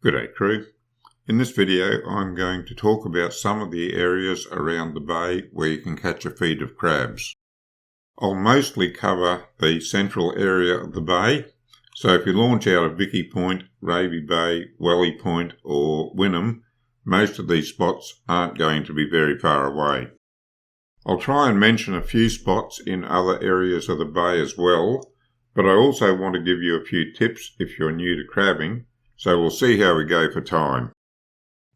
G'day crew. In this video I'm going to talk about some of the areas around the bay where you can catch a feed of crabs. I'll mostly cover the central area of the bay, so if you launch out of Vicky Point, Raby Bay, Burley Point or Wynnum, most of these spots aren't going to be very far away. I'll try and mention a few spots in other areas of the bay as well, but I also want to give you a few tips if you're new to crabbing. So we'll see how we go for time.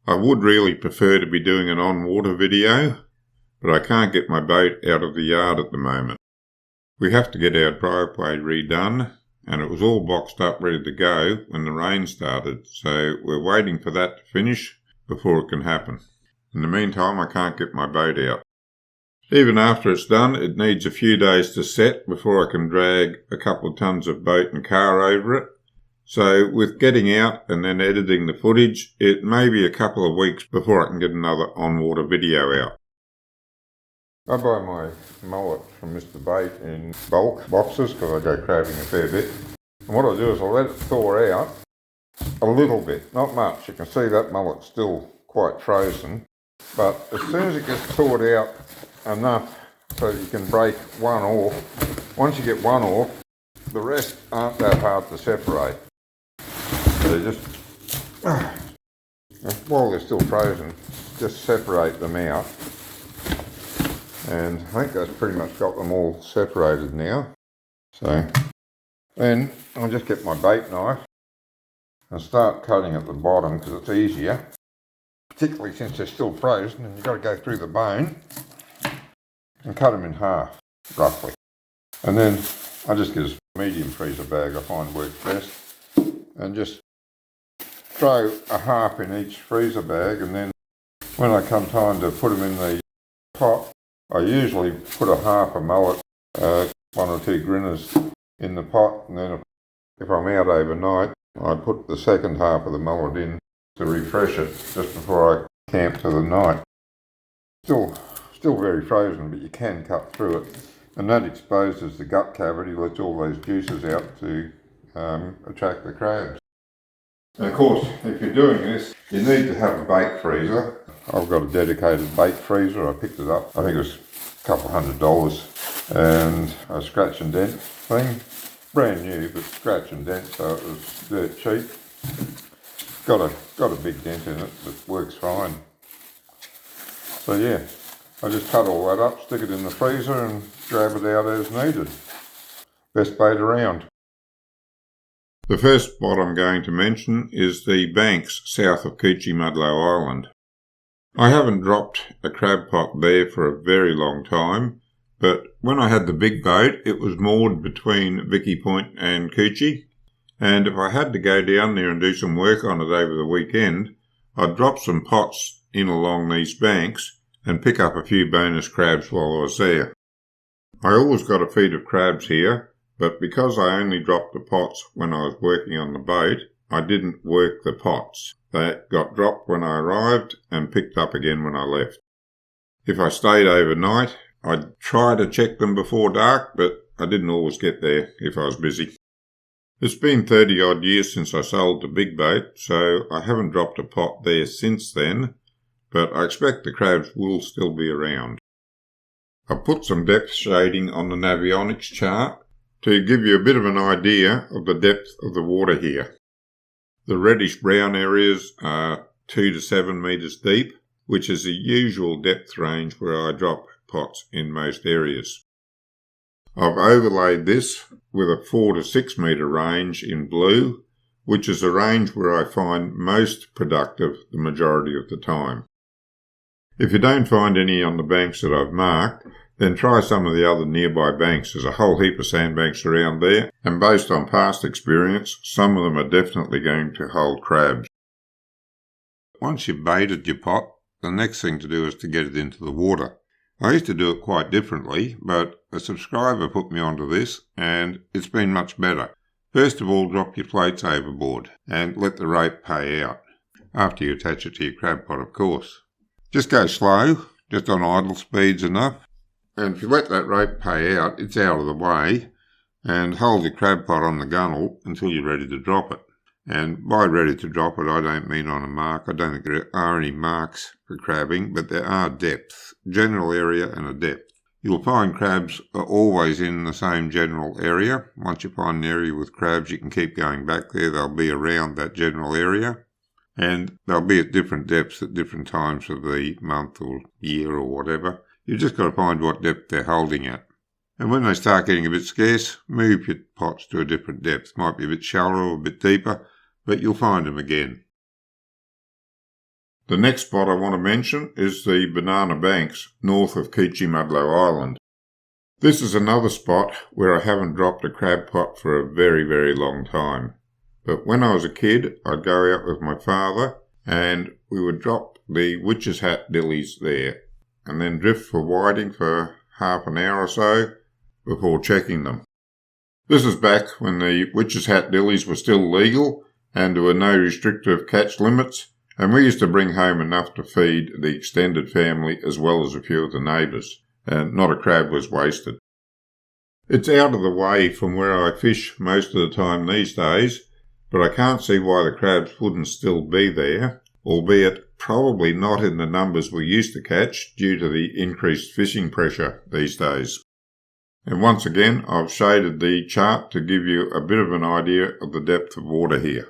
I would really prefer to be doing an on-water video, but I can't get my boat out of the yard at the moment. We have to get our driveway redone, and it was all boxed up ready to go when the rain started, so we're waiting for that to finish before it can happen. In the meantime, I can't get my boat out. Even after it's done, it needs a few days to set before I can drag a couple of tons of boat and car over it. So with getting out and then editing the footage, it may be a couple of weeks before I can get another on-water video out. I buy my mullet from Mr. Bait in bulk boxes because I go crabbing a fair bit. And what I do is I let it thaw out a little bit, not much. You can see that mullet's still quite frozen. But as soon as it gets thawed out enough so that you can break one off, once you get one off, the rest aren't that hard to separate. So just, while they're still frozen, just separate them out. And I think that's pretty much got them all separated now. So then I'll just get my bait knife and start cutting at the bottom because it's easier. Particularly since they're still frozen and you've got to go through the bone and cut them in half, roughly. And then I just get a medium freezer bag I find works best and just throw a half in each freezer bag, and then when I come time to put them in the pot, I usually put a half a mullet, one or two grinners in the pot, and then if I'm out overnight, I put the second half of the mullet in to refresh it just before I camp for the night. Still very frozen, but you can cut through it, and that exposes the gut cavity, lets all those juices out to attract the crabs. And of course, if you're doing this, you need to have a bait freezer. I've got a dedicated bait freezer. I picked it up, I think it was a couple $100, and a scratch and dent thing. Brand new, but scratch and dent, so it was dirt cheap. Got a big dent in it that works fine. So yeah, I just cut all that up, stick it in the freezer and grab it out as needed. Best bait around. The first spot I'm going to mention is the banks south of Coochie-Mudlow Island. I haven't dropped a crab pot there for a very long time, but when I had the big boat, it was moored between Vicky Point and Coochie, and if I had to go down there and do some work on it over the weekend, I'd drop some pots in along these banks and pick up a few bonus crabs while I was there. I always got a feed of crabs here, but because I only dropped the pots when I was working on the boat, I didn't work the pots. They got dropped when I arrived and picked up again when I left. If I stayed overnight, I'd try to check them before dark, but I didn't always get there if I was busy. It's been 30 odd years since I sold the big boat, so I haven't dropped a pot there since then, but I expect the crabs will still be around. I've put some depth shading on the Navionics chart to give you a bit of an idea of the depth of the water here. The reddish-brown areas are 2 to 7 metres deep, which is the usual depth range where I drop pots in most areas. I've overlaid this with a 4 to 6 metre range in blue, which is a range where I find most productive the majority of the time. If you don't find any on the banks that I've marked, then try some of the other nearby banks. There's a whole heap of sandbanks around there, and based on past experience, some of them are definitely going to hold crabs. Once you've baited your pot, the next thing to do is to get it into the water. I used to do it quite differently, but a subscriber put me onto this, and it's been much better. First of all, drop your floats overboard, and let the rope pay out, after you attach it to your crab pot, of course. Just go slow, just on idle speeds enough. And if you let that rope pay out, it's out of the way, and hold your crab pot on the gunnel until you're ready to drop it. And by ready to drop it, I don't mean on a mark. I don't think there are any marks for crabbing, but there are depths, general area and a depth. You'll find crabs are always in the same general area. Once you find an area with crabs, you can keep going back there. They'll be around that general area. And they'll be at different depths at different times of the month or year or whatever. You've just got to find what depth they're holding at. And when they start getting a bit scarce, move your pots to a different depth. Might be a bit shallower or a bit deeper, but you'll find them again. The next spot I want to mention is the Banana Banks, north of Keechie-Mudlow Island. This is another spot where I haven't dropped a crab pot for a very, very long time. But when I was a kid, I'd go out with my father and we would drop the witch's hat dillies there and then drift for whiting for half an hour or so before checking them. This is back when the witch's hat dillies were still legal and there were no restrictive catch limits, and we used to bring home enough to feed the extended family as well as a few of the neighbours, and not a crab was wasted. It's out of the way from where I fish most of the time these days, but I can't see why the crabs wouldn't still be there, albeit probably not in the numbers we used to catch due to the increased fishing pressure these days. And once again, I've shaded the chart to give you a bit of an idea of the depth of water here.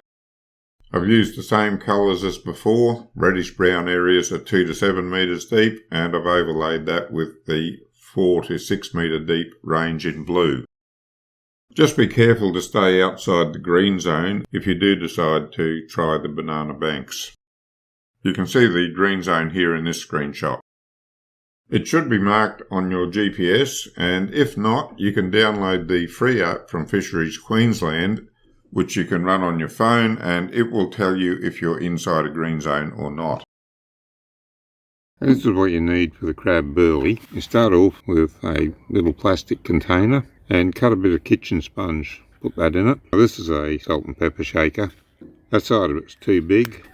I've used the same colours as before, reddish brown areas at 2 to 7 metres deep, and I've overlaid that with the 4 to 6 metre deep range in blue. Just be careful to stay outside the green zone if you do decide to try the Banana Banks. You can see the green zone here in this screenshot. It should be marked on your GPS, and if not, you can download the free app from Fisheries Queensland, which you can run on your phone, and it will tell you if you're inside a green zone or not. This is what you need for the crab burley. You start off with a little plastic container and cut a bit of kitchen sponge. Put that in it. This is a salt and pepper shaker. That side of it's too big,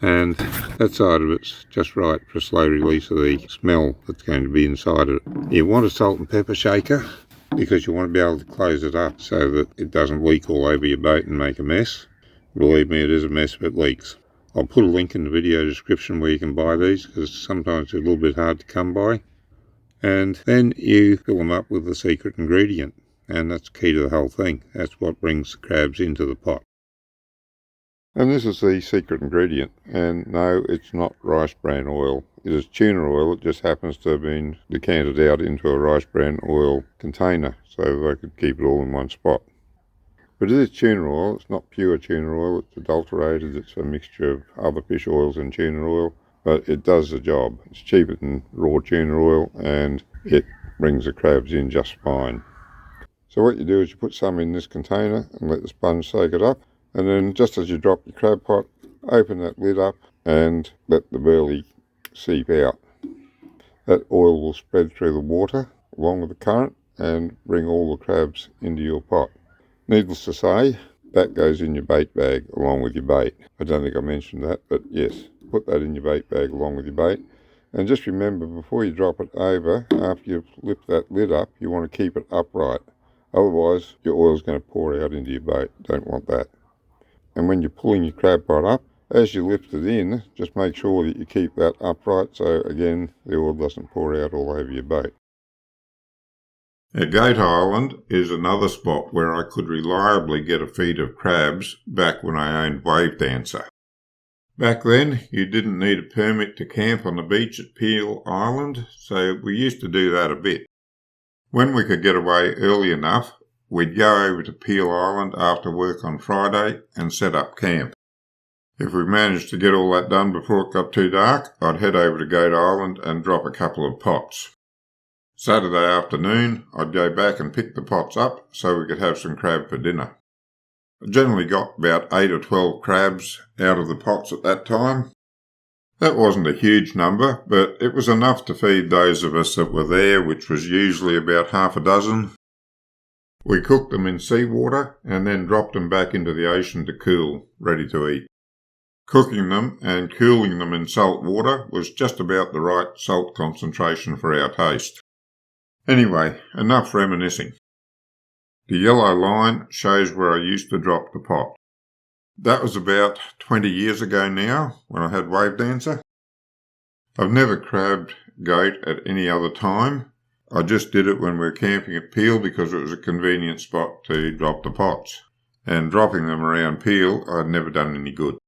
and that side of it's just right for a slow release of the smell that's going to be inside of it. You want a salt and pepper shaker because you want to be able to close it up so that it doesn't leak all over your boat and make a mess. Believe me, it is a mess if it leaks. I'll put a link in the video description where you can buy these, because sometimes they're a little bit hard to come by. And then you fill them up with the secret ingredient, and that's key to the whole thing. That's what brings the crabs into the pot. And this is the secret ingredient, and no, it's not rice bran oil. It is tuna oil. It just happens to have been decanted out into a rice bran oil container so they could keep it all in one spot. But it is tuna oil. It's not pure tuna oil. It's adulterated. It's a mixture of other fish oils and tuna oil, but it does the job. It's cheaper than raw tuna oil, and it brings the crabs in just fine. So what you do is you put some in this container and let the sponge soak it up. And then just as you drop your crab pot, open that lid up and let the burley seep out. That oil will spread through the water along with the current and bring all the crabs into your pot. Needless to say, that goes in your bait bag along with your bait. I don't think I mentioned that, but yes, put that in your bait bag along with your bait. And just remember, before you drop it over, after you've lifted that lid up, you want to keep it upright. Otherwise, your oil's going to pour out into your boat. Don't want that. And when you're pulling your crab pot up, as you lift it in, just make sure that you keep that upright so, again, the oil doesn't pour out all over your boat. At Gate Island is another spot where I could reliably get a feed of crabs back when I owned Wave Dancer. Back then, you didn't need a permit to camp on the beach at Peel Island, so we used to do that a bit. When we could get away early enough, we'd go over to Peel Island after work on Friday and set up camp. If we managed to get all that done before it got too dark, I'd head over to Gate Island and drop a couple of pots. Saturday afternoon, I'd go back and pick the pots up so we could have some crab for dinner. I generally got about 8 or 12 crabs out of the pots at that time. That wasn't a huge number, but it was enough to feed those of us that were there, which was usually about half a dozen. We cooked them in seawater and then dropped them back into the ocean to cool, ready to eat. Cooking them and cooling them in salt water was just about the right salt concentration for our taste. Anyway, enough reminiscing. The yellow line shows where I used to drop the pot. That was about 20 years ago now when I had Wave Dancer. I've never crabbed goat at any other time. I just did it when we were camping at Peel because it was a convenient spot to drop the pots. And dropping them around Peel, I'd never done any good.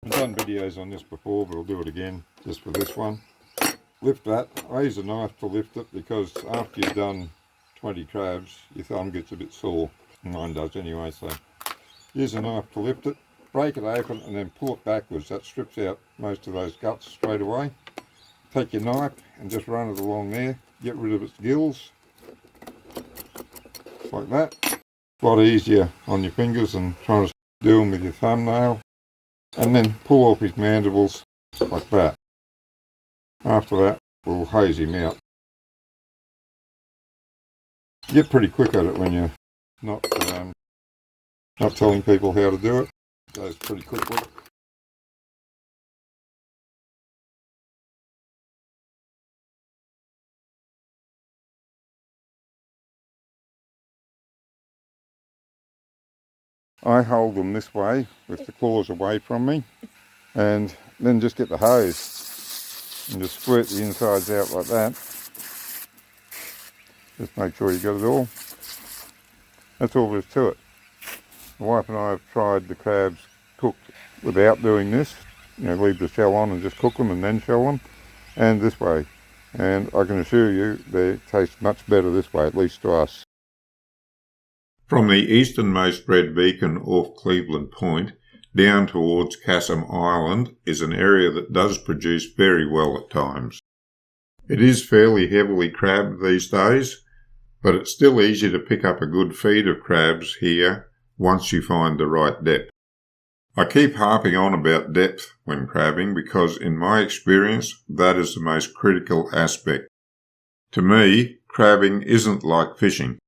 I've done videos on this before, but I'll do it again just for this one. Lift that. I use a knife to lift it because after you've done 20 crabs, your thumb gets a bit sore. Mine does anyway, so use a knife to lift it, break it open and then pull it backwards. That strips out most of those guts straight away. Take your knife and just run it along there, get rid of its gills, like that. A lot easier on your fingers than trying to do them with your thumbnail. And then pull off his mandibles like that. After that, we'll hose him out. You get pretty quick at it when you're not telling people how to do it. It goes pretty quickly. I hold them this way with the claws away from me and then just get the hose and just squirt the insides out like that. Just make sure you got it all. That's all there is to it. My wife and I have tried the crabs cooked without doing this. Leave the shell on and just cook them and then shell them. And this way. And I can assure you they taste much better this way, at least to us. From the easternmost red beacon off Cleveland Point down towards Cassam Island is an area that does produce very well at times. It is fairly heavily crabbed these days, but it's still easy to pick up a good feed of crabs here once you find the right depth. I keep harping on about depth when crabbing because in my experience that is the most critical aspect. To me, crabbing isn't like fishing.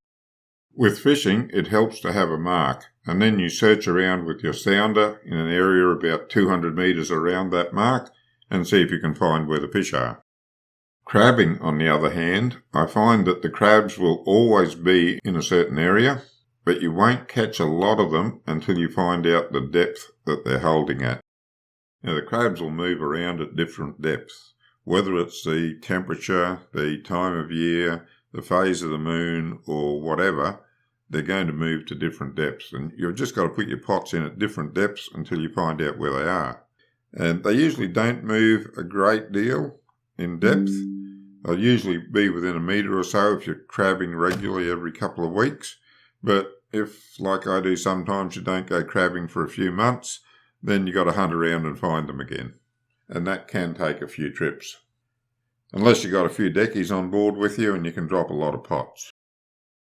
With fishing, it helps to have a mark, and then you search around with your sounder in an area about 200 metres around that mark and see if you can find where the fish are. Crabbing, on the other hand, I find that the crabs will always be in a certain area, but you won't catch a lot of them until you find out the depth that they're holding at. Now, the crabs will move around at different depths, whether it's the temperature, the time of year, the phase of the moon or whatever, they're going to move to different depths. And you've just got to put your pots in at different depths until you find out where they are. And they usually don't move a great deal in depth. They'll usually be within a metre or so if you're crabbing regularly every couple of weeks. But if, like I do sometimes, you don't go crabbing for a few months, then you've got to hunt around and find them again. And that can take a few trips. Unless you've got a few deckies on board with you and you can drop a lot of pots.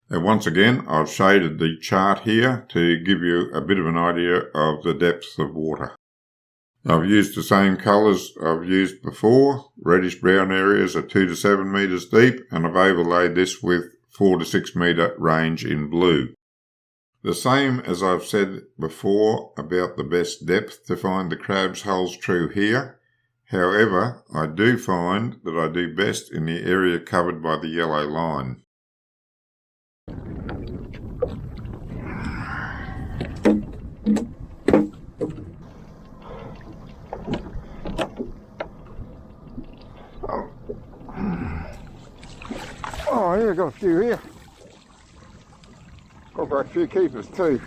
And once again, I've shaded the chart here to give you a bit of an idea of the depth of water. I've used the same colours I've used before. Reddish-brown areas are 2 to 7 metres deep, and I've overlaid this with 4 to 6 metre range in blue. The same as I've said before about the best depth to find the crabs holds true here. However, I do find that I do best in the area covered by the yellow line. Oh yeah, got a few here. Got a few keepers too.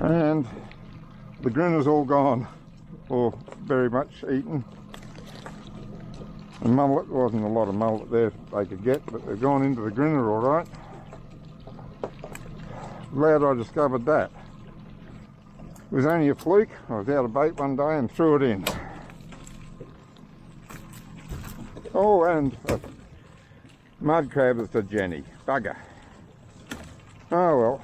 And the grinner's all gone, or very much eaten. And mullet, wasn't a lot of mullet there they could get, but they've gone into the grinner all right. Glad I discovered that. It was only a fluke. I was out of bait one day and threw it in. Oh, and a mud crab that's a Jenny. Bugger. Oh well.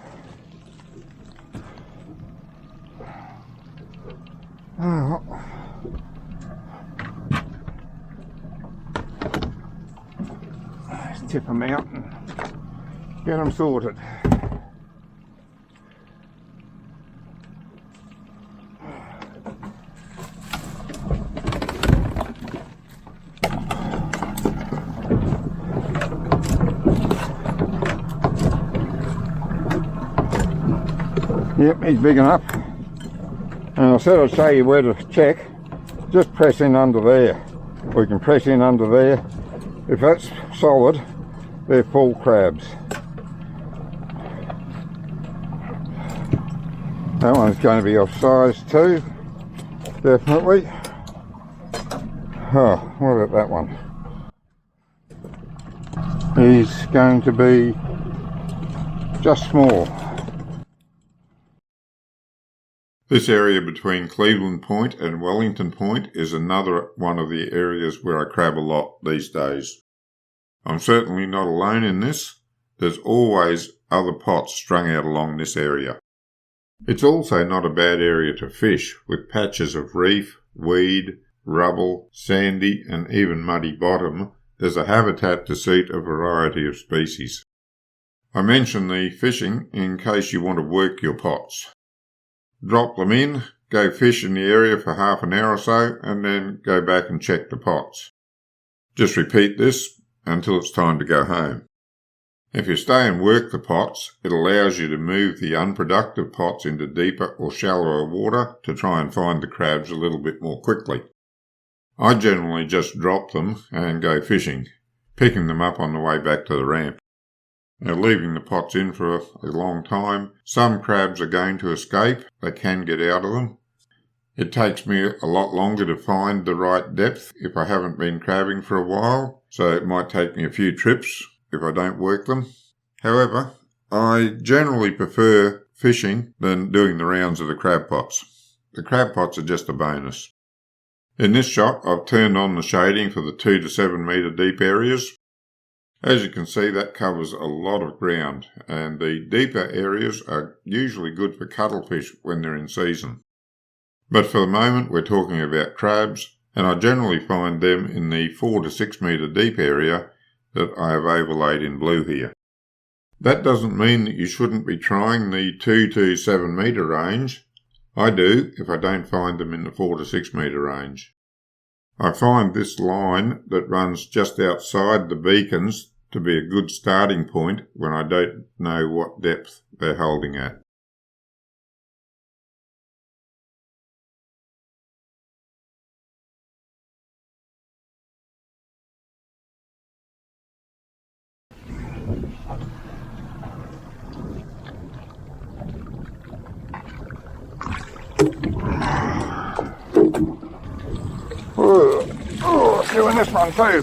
Oh. Let's tip them out and get them sorted. Yep, he's big enough. And I said I'd show you where to check. Just press in under there. We can press in under there. If that's solid, they're full crabs. That one's going to be off size too, definitely. Oh, what about that one? He's going to be just small. This area between Cleveland Point and Wellington Point is another one of the areas where I crab a lot these days. I'm certainly not alone in this. There's always other pots strung out along this area. It's also not a bad area to fish, with patches of reef, weed, rubble, sandy and even muddy bottom. There's a habitat to suit a variety of species. I mention the fishing in case you want to work your pots. Drop them in, go fish in the area for half an hour or so, and then go back and check the pots. Just repeat this until it's time to go home. If you stay and work the pots, it allows you to move the unproductive pots into deeper or shallower water to try and find the crabs a little bit more quickly. I generally just drop them and go fishing, picking them up on the way back to the ramp. Now, leaving the pots in for a long time, some crabs are going to escape. They can get out of them. It takes me a lot longer to find the right depth if I haven't been crabbing for a while, so it might take me a few trips if I don't work them. However, I generally prefer fishing than doing the rounds of the crab pots. The crab pots are just a bonus. In this shot, I've turned on the shading for the 2 to 7 metre deep areas. As you can see, that covers a lot of ground, and the deeper areas are usually good for cuttlefish when they're in season. But for the moment, we're talking about crabs, and I generally find them in the 4 to 6 metre deep area that I have overlaid in blue here. That doesn't mean that you shouldn't be trying the 2 to 7 metre range. I do if I don't find them in the 4 to 6 metre range. I find this line that runs just outside the beacons to be a good starting point when I don't know what depth they're holding at. Oh, doing this one too.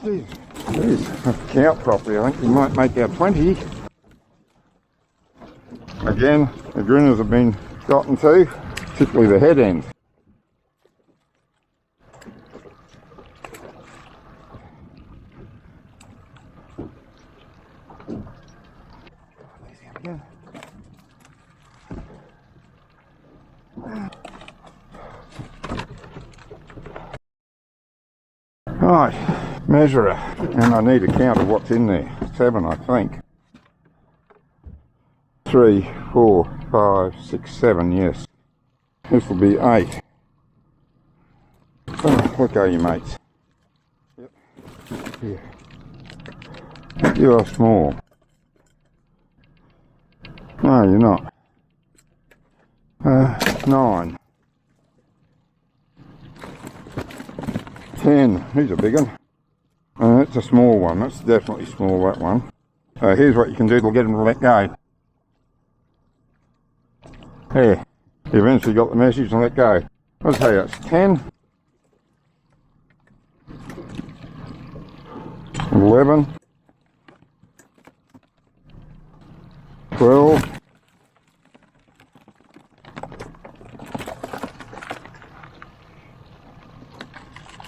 Jeez, if I count properly, I think we might make our 20. Again, the grinners have been gotten to, particularly the head end. Right, measurer, and I need a count of what's in there. 7, I think. 3, 4, 5, 6, 7, yes. This will be 8. Oh, look how you mates. Yep. Yeah. You are small. No, you're not. 9. 10. Here's a big one. That's a small one. That's definitely small, that one. Here's what you can do to get them to let go. There. You eventually got the message and let go. I'll tell you, that's 10. 11. 12.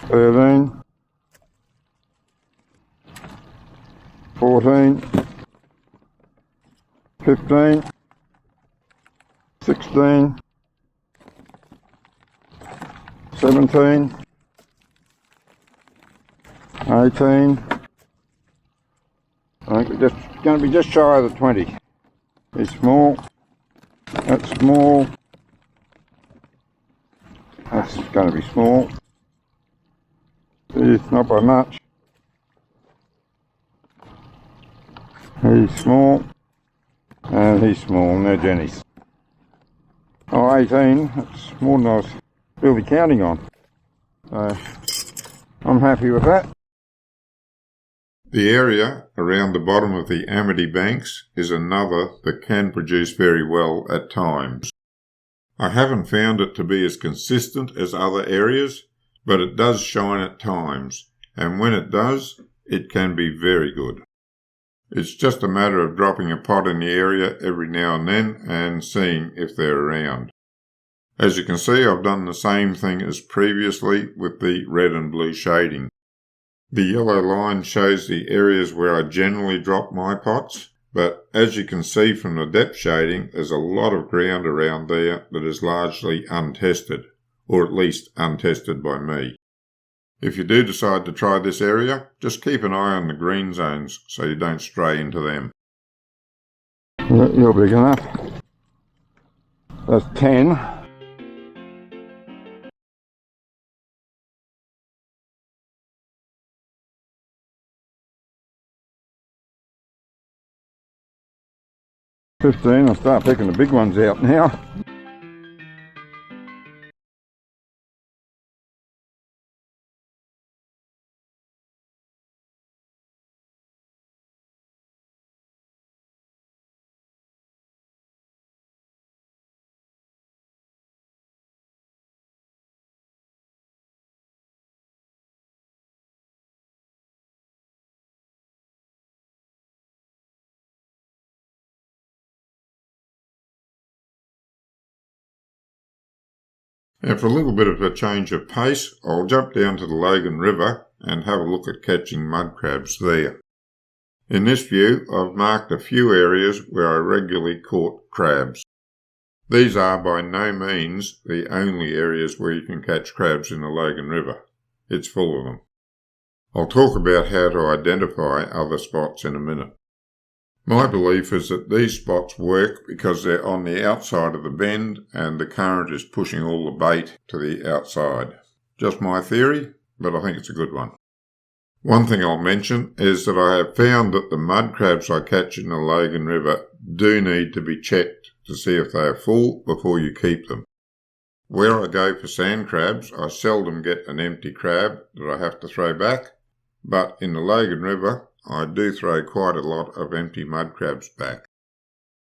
13, 14, 15, 16, 17, 18. I think we're just going to be just shy of the 20. It's small. That's small. That's going to be small. It's not by much. He's small. And he's small, no Jenny's. Oh, 18, that's more than I was really counting on. So, I'm happy with that. The area around the bottom of the Amity banks is another that can produce very well at times. I haven't found it to be as consistent as other areas, but it does shine at times, and when it does, it can be very good. It's just a matter of dropping a pot in the area every now and then and seeing if they're around. As you can see, I've done the same thing as previously with the red and blue shading. The yellow line shows the areas where I generally drop my pots, but as you can see from the depth shading, there's a lot of ground around there that is largely untested, or at least untested by me. If you do decide to try this area, just keep an eye on the green zones so you don't stray into them. You're big enough. That's 10. I'll start picking the big ones out now. And for a little bit of a change of pace, I'll jump down to the Logan River and have a look at catching mud crabs there. In this view, I've marked a few areas where I regularly caught crabs. These are by no means the only areas where you can catch crabs in the Logan River. It's full of them. I'll talk about how to identify other spots in a minute. My belief is that these spots work because they're on the outside of the bend and the current is pushing all the bait to the outside. Just my theory, but I think it's a good one. One thing I'll mention is that I have found that the mud crabs I catch in the Logan River do need to be checked to see if they are full before you keep them. Where I go for sand crabs, I seldom get an empty crab that I have to throw back, but in the Logan River, I do throw quite a lot of empty mud crabs back.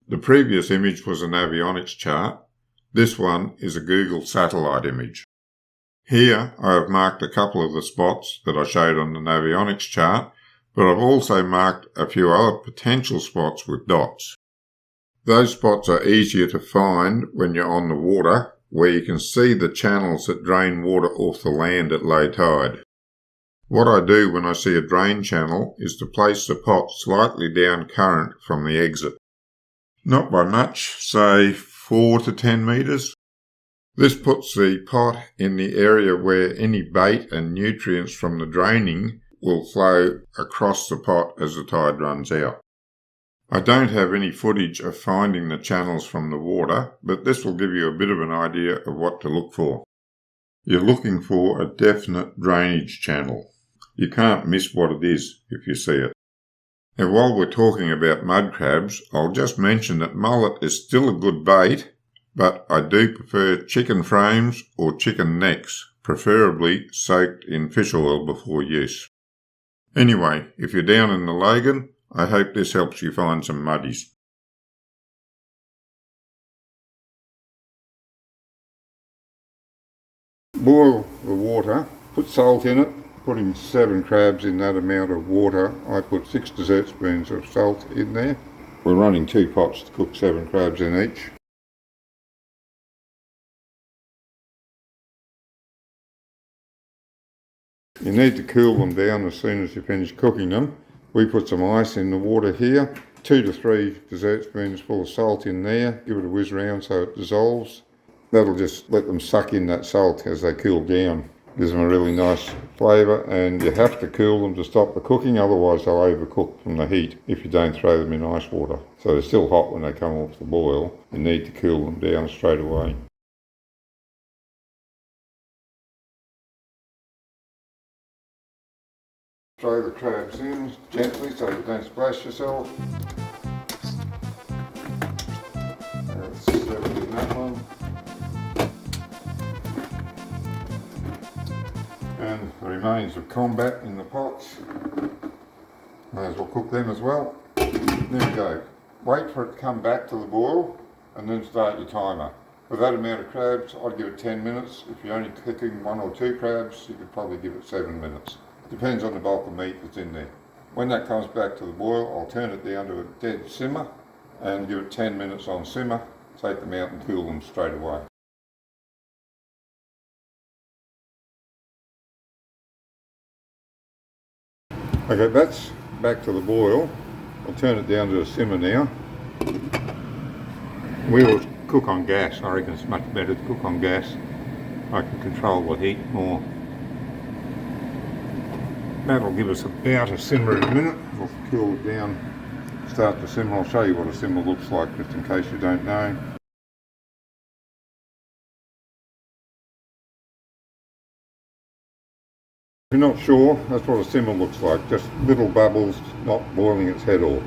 The previous image was an avionics chart. This one is a Google satellite image. Here I have marked a couple of the spots that I showed on the avionics chart, but I've also marked a few other potential spots with dots. Those spots are easier to find when you're on the water, where you can see the channels that drain water off the land at low tide. What I do when I see a drain channel is to place the pot slightly down current from the exit. Not by much, say 4 to 10 metres. This puts the pot in the area where any bait and nutrients from the draining will flow across the pot as the tide runs out. I don't have any footage of finding the channels from the water, but this will give you a bit of an idea of what to look for. You're looking for a definite drainage channel. You can't miss what it is if you see it. And while we're talking about mud crabs, I'll just mention that mullet is still a good bait, but I do prefer chicken frames or chicken necks, preferably soaked in fish oil before use. Anyway, if you're down in the Logan, I hope this helps you find some muddies. Boil the water, put salt in it. Putting 7 crabs in that amount of water, I put 6 dessert spoons of salt in there. We're running 2 pots to cook 7 crabs in each. You need to cool them down as soon as you finish cooking them. We put some ice in the water here, 2 to 3 dessert spoons full of salt in there, give it a whiz round so it dissolves. That'll just let them suck in that salt as they cool down. Gives them a really nice flavour, and you have to cool them to stop the cooking, otherwise they'll overcook from the heat if you don't throw them in ice water. So they're still hot when they come off the boil. You need to cool them down straight away. Throw the crabs in gently so you don't splash yourself. remains of combat in the pots. May as well cook them as well. There we go. Wait for it to come back to the boil and then start your timer. With that amount of crabs, I'd give it 10 minutes. If you're only cooking 1 or 2 crabs, you could probably give it 7 minutes. Depends on the bulk of meat that's in there. When that comes back to the boil, I'll turn it down to a dead simmer and give it 10 minutes on simmer. Take them out and cool them straight away. Okay, that's back to the boil. I'll turn it down to a simmer now. We always cook on gas. I reckon it's much better to cook on gas. I can control the heat more. That'll give us about a simmer in a minute. We'll cool it down, start to simmer. I'll show you what a simmer looks like just in case you don't know. If you're not sure, that's what a simmer looks like. Just little bubbles, not boiling its head off.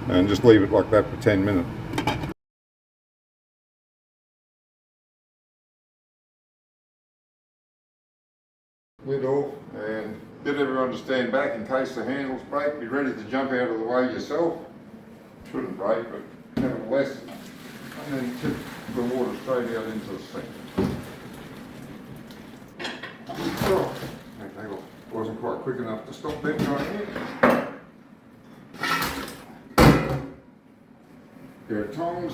And just leave it like that for 10 minutes. Lid off and get everyone to stand back in case the handles break. Be ready to jump out of the way yourself. Shouldn't break, but nevertheless. And then tip the water straight out into the sink. Oh, okay, well, wasn't quite quick enough to stop them going in. Pair of tongs.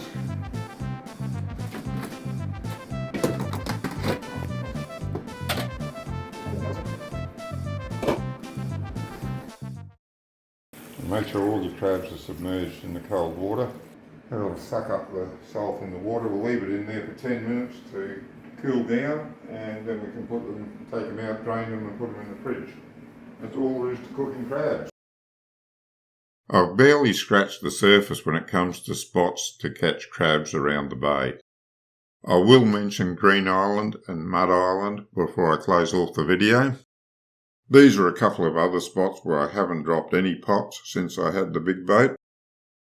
Make sure all your crabs are submerged in the cold water. It'll suck up the salt in the water. We'll leave it in there for 10 minutes to cool down, and then we can put them, take them out, drain them and put them in the fridge. That's all there is to cooking crabs. I've barely scratched the surface when it comes to spots to catch crabs around the bay. I will mention Green Island and Mud Island before I close off the video. These are a couple of other spots where I haven't dropped any pots since I had the big boat.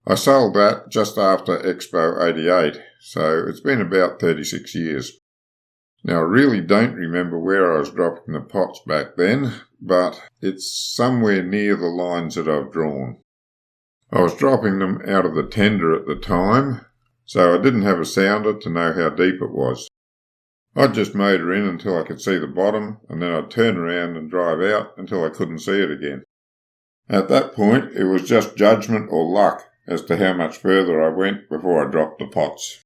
I sailed that just after Expo 88, so it's been about 36 years. Now I really don't remember where I was dropping the pots back then, but it's somewhere near the lines that I've drawn. I was dropping them out of the tender at the time, so I didn't have a sounder to know how deep it was. I'd just motor in until I could see the bottom, and then I'd turn around and drive out until I couldn't see it again. At that point, it was just judgment or luck as to how much further I went before I dropped the pots.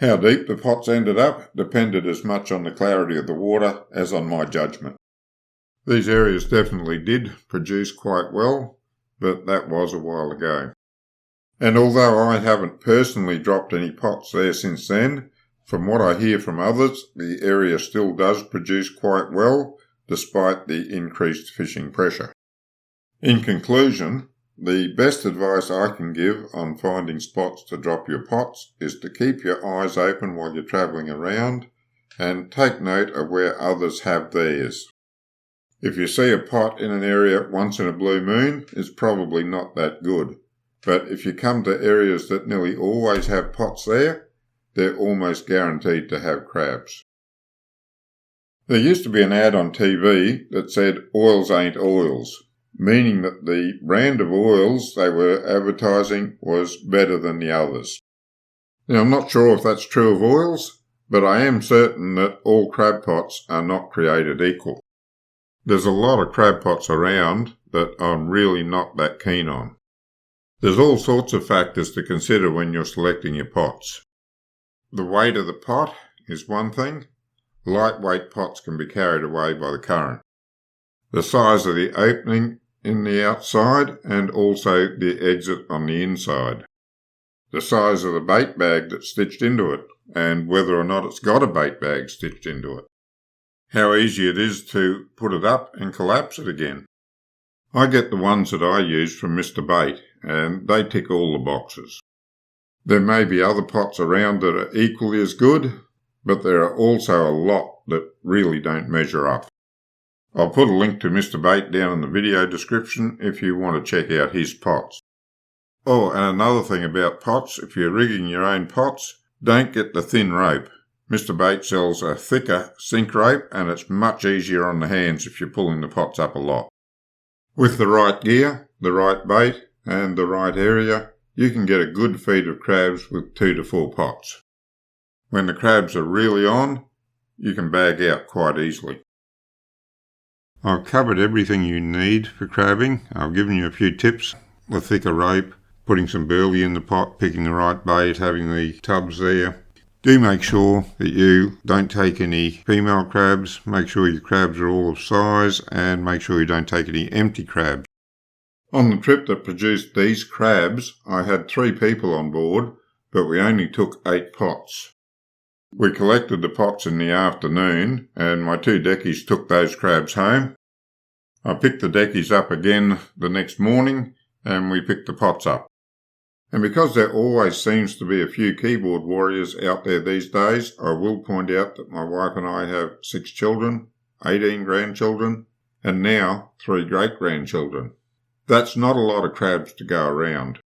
How deep the pots ended up depended as much on the clarity of the water as on my judgment. These areas definitely did produce quite well, but that was a while ago. And although I haven't personally dropped any pots there since then, from what I hear from others, the area still does produce quite well, despite the increased fishing pressure. In conclusion, the best advice I can give on finding spots to drop your pots is to keep your eyes open while you're travelling around and take note of where others have theirs. If you see a pot in an area once in a blue moon, it's probably not that good. But if you come to areas that nearly always have pots there, they're almost guaranteed to have crabs. There used to be an ad on TV that said oils ain't oils, meaning that the brand of oils they were advertising was better than the others. Now I'm not sure if that's true of oils, but I am certain that all crab pots are not created equal. There's a lot of crab pots around that I'm really not that keen on. There's all sorts of factors to consider when you're selecting your pots. The weight of the pot is one thing. Lightweight pots can be carried away by the current. The size of the opening in the outside and also the exit on the inside. The size of the bait bag that's stitched into it and whether or not it's got a bait bag stitched into it. How easy it is to put it up and collapse it again. I get the ones that I use from Mr. Bait and they tick all the boxes. There may be other pots around that are equally as good, but there are also a lot that really don't measure up. I'll put a link to Mr. Bait down in the video description if you want to check out his pots. Oh, and another thing about pots, if you're rigging your own pots, don't get the thin rope. Mr. Bait sells a thicker sink rope and it's much easier on the hands if you're pulling the pots up a lot. With the right gear, the right bait and the right area, you can get a good feed of crabs with 2 to 4 pots. When the crabs are really on, you can bag out quite easily. I've covered everything you need for crabbing. I've given you a few tips. The thicker rope, putting some burley in the pot, picking the right bait, having the tubs there. Do make sure that you don't take any female crabs. Make sure your crabs are all of size and make sure you don't take any empty crabs. On the trip that produced these crabs, I had 3 people on board, but we only took 8 pots. We collected the pots in the afternoon and my 2 deckies took those crabs home. I picked the deckies up again the next morning and we picked the pots up. And because there always seems to be a few keyboard warriors out there these days, I will point out that my wife and I have 6 children, 18 grandchildren, and now 3 great-grandchildren. That's not a lot of crabs to go around.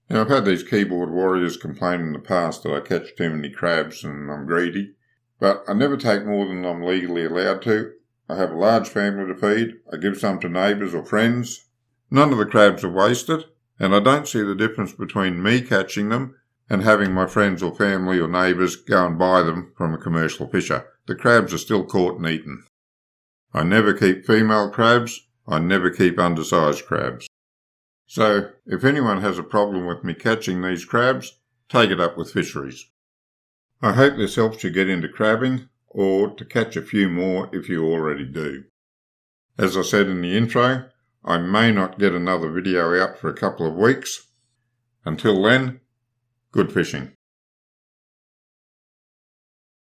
Now, I've had these keyboard warriors complain in the past that I catch too many crabs and I'm greedy, but I never take more than I'm legally allowed to. I have a large family to feed, I give some to neighbours or friends. None of the crabs are wasted, and I don't see the difference between me catching them and having my friends or family or neighbours go and buy them from a commercial fisher. The crabs are still caught and eaten. I never keep female crabs, I never keep undersized crabs. So, if anyone has a problem with me catching these crabs, take it up with fisheries. I hope this helps you get into crabbing, or to catch a few more if you already do. As I said in the intro, I may not get another video out for a couple of weeks. Until then, good fishing.